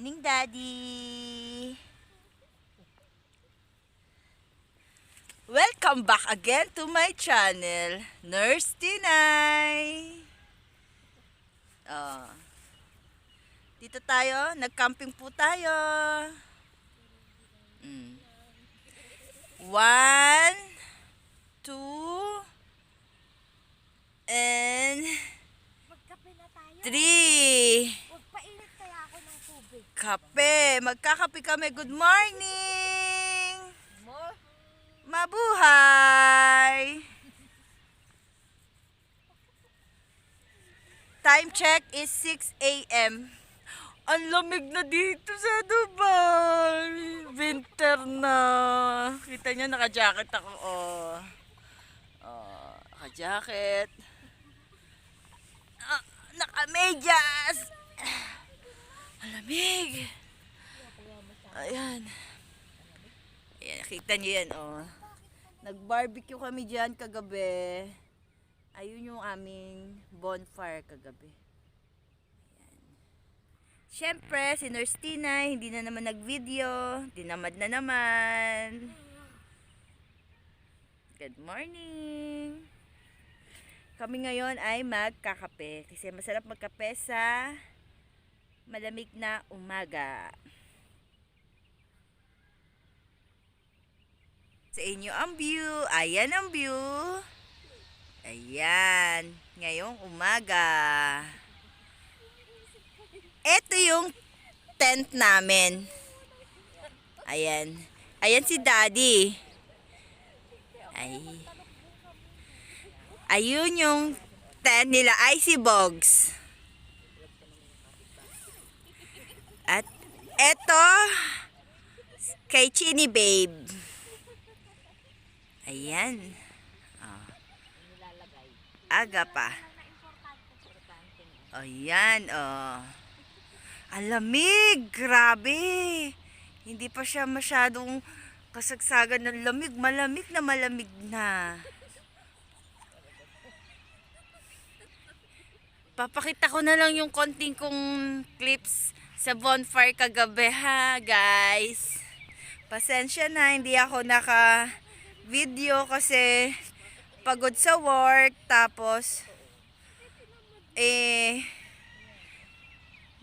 morning, Daddy. Welcome back again to my channel, Nurse Tinay. Dito tayo, nag-camping po tayo. 1, 2, and magkape na tayo. 3. Magpainit kaya ako ng tubig. Kape. Magkakape kami. Good morning. Mabuhay. Time check is 6 a.m. Ang lamig na dito sa Dubai. Winter na. Kita niyo, naka-jacket ako. Naka-jacket. Naka-medyas. Ang lamig. Ayan. Ayan, kita niyo yan, Nag-barbecue kami dyan kagabi. Ayun yung aming bonfire kagabi. Ayan. Siyempre, si Nurse Tinay, hindi na naman nag-video. Dinamad na naman. Good morning. Kami ngayon ay magkakape. Kasi masarap magkape sa malamig na umaga. Sa inyo ang view. Ayan ang view. Ayan. Ngayong umaga. Ito yung tent namin. Ayan. Ayan si Daddy. Ayun yung tent nila. Icy Bogs. At eto kay Chini Babe. Ayan. Aga pa. Ayan, Ang lamig. Grabe. Hindi pa siya masyadong kasagsagan ng lamig. Malamig na. Papakita ko na lang yung konting kong clips sa bonfire kagabi, ha, guys. Pasensya na, hindi ako naka-video kasi pagod sa work, tapos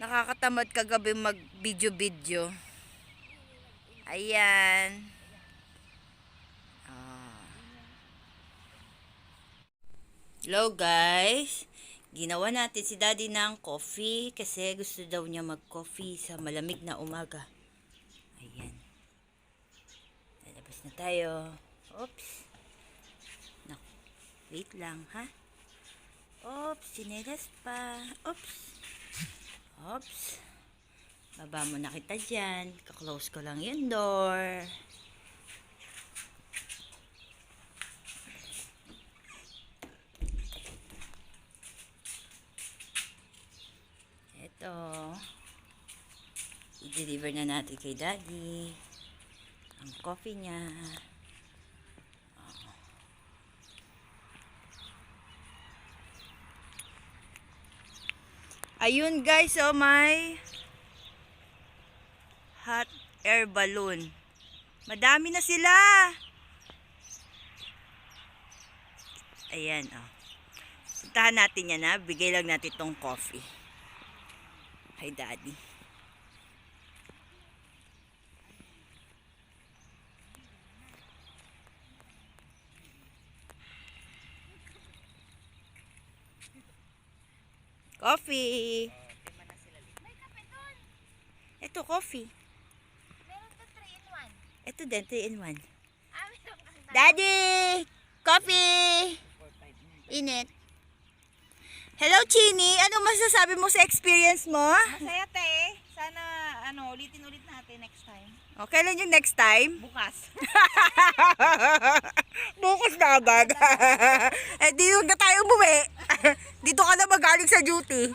nakakatamad kagabi mag-video. Ayan. Hello guys. Ginawa natin si Daddy ng coffee kasi gusto daw niya mag-coffee sa malamig na umaga. Ayan. Lalabas na tayo. Oops. Wait lang, ha? Oops, sinelas pa. Oops. Baba mo na kita dyan. Kaklose ko lang yung door. Ito. I-deliver na natin kay Daddy ang coffee niya. Ayun guys, may hot air balloon. Madami na sila. Ayan, puntahan natin yan, ha. Bigay lang natin tong coffee. Hi, Daddy. Coffee. May kape doon. Ito, coffee. Meron ka 3-in-1. Ito din, 3-in-1. Meron ka Daddy! Coffee! Init. Hello, Chini. Ano masasabi mo sa experience mo? Masaya te. Sana ulitin-ulit natin next time. Kailan yung next time? Bukas. Bukas na agad. Di huwag na tayo umuwi. Dito ka na magaling sa duty.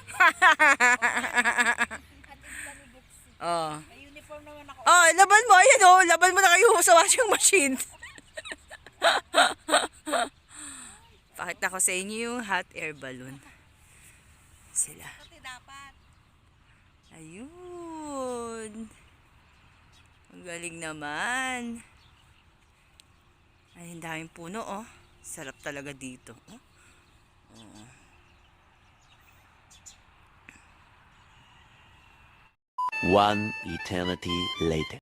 May uniform naman ako. Laban mo. Ayan, laban mo na kayo sa washing machine. Pakita ko sa inyo yung hot air balloon. Sila. Kasi dapat. Ayun. yun. Ang galing naman. Ay, ang daming puno, oh. Sarap talaga dito. Oh. Oh. One eternity later.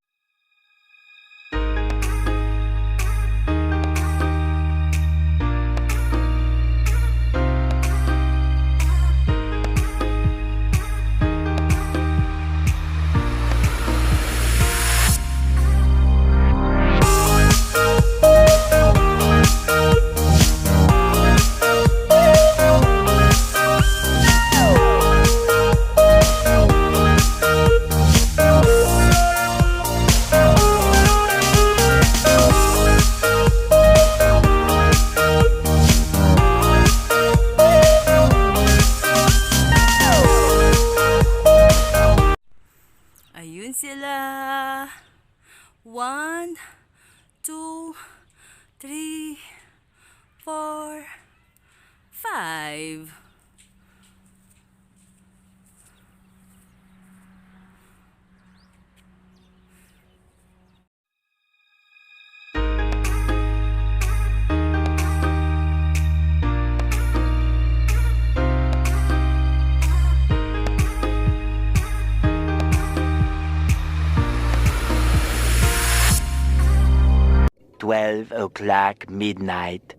Ayun sila. 1, 2, 3, 4, 5. $12 midnight.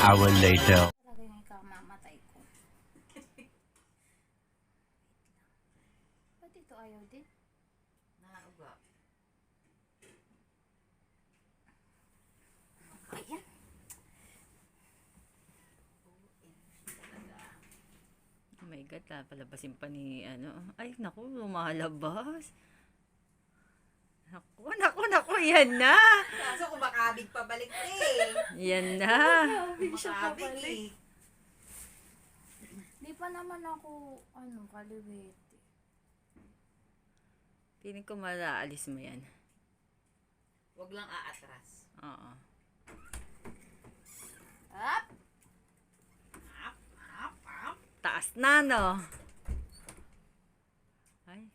Hour later. Talaga yung ikamamatay ko. Ba't ito ayaw din? Nauga. Ayan. Oh my God, palabasin pa ni ano. Ay, naku, lumalabas. Naku, yan na. Kaso kumakabig pabalik eh. Yan na. Kumakabig eh. Di pa naman ako, kaliwete. Piling ko malaalis mo yan. Huwag lang aatras. Oo. Up! Taas na, no? Ay.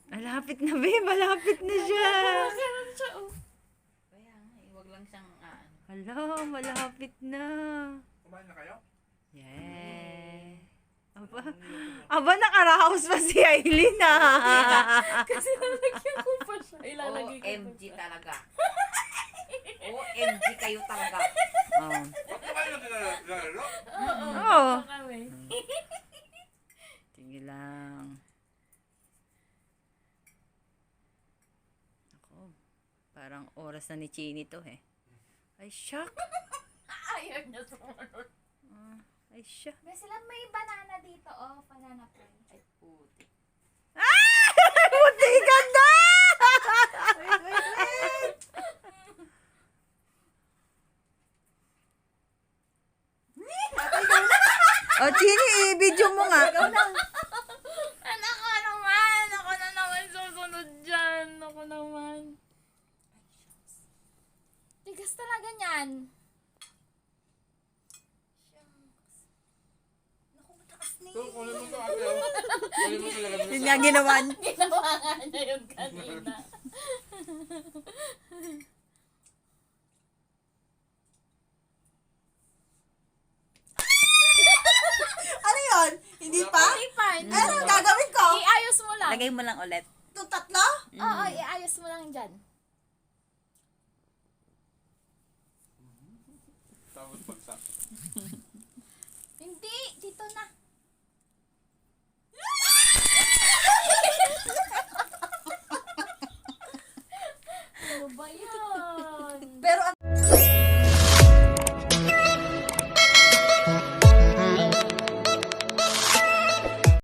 Malapit na, babe. Malapit na siya. Meron siya, oh. Kaya nga eh, huwag lang siyang Hala, malapit na. Kumain na kayo? Yeah. Aba, nakaraos pa si Aileen, Kasi lalagyan ko pa siya. Ilalagay ko pa OMG siya. talaga. OMG kayo talaga. Oh. Ba't na kayo naglalaro? Oo. Kami. Sige lang. Ako, parang oras na ni Chini to, eh. Ay, shock. Ayaw niya sumunod. Ay, shock. May sila may banana dito, oh. Banana pie. Ay puti. Ah! Buti ka na! O, Chini, i-video mo nga. Anak ko naman! Ako na naman susunod dyan. Ako naman. Tigas talaga niyan. Ito, kunin mo ito ate. Oh. Kunin mo talaga Yun nga ginawa. Ginawa nga niya yun kanina. Ano yun? Hindi pa? Hindi pa. Hindi Ano pa. ang gagawin ko? Iayos mo lang. Lagay mo lang ulit. Itong tatlo? Oo, iayos mo lang dyan. Tapos bagsak. Hindi, dito na.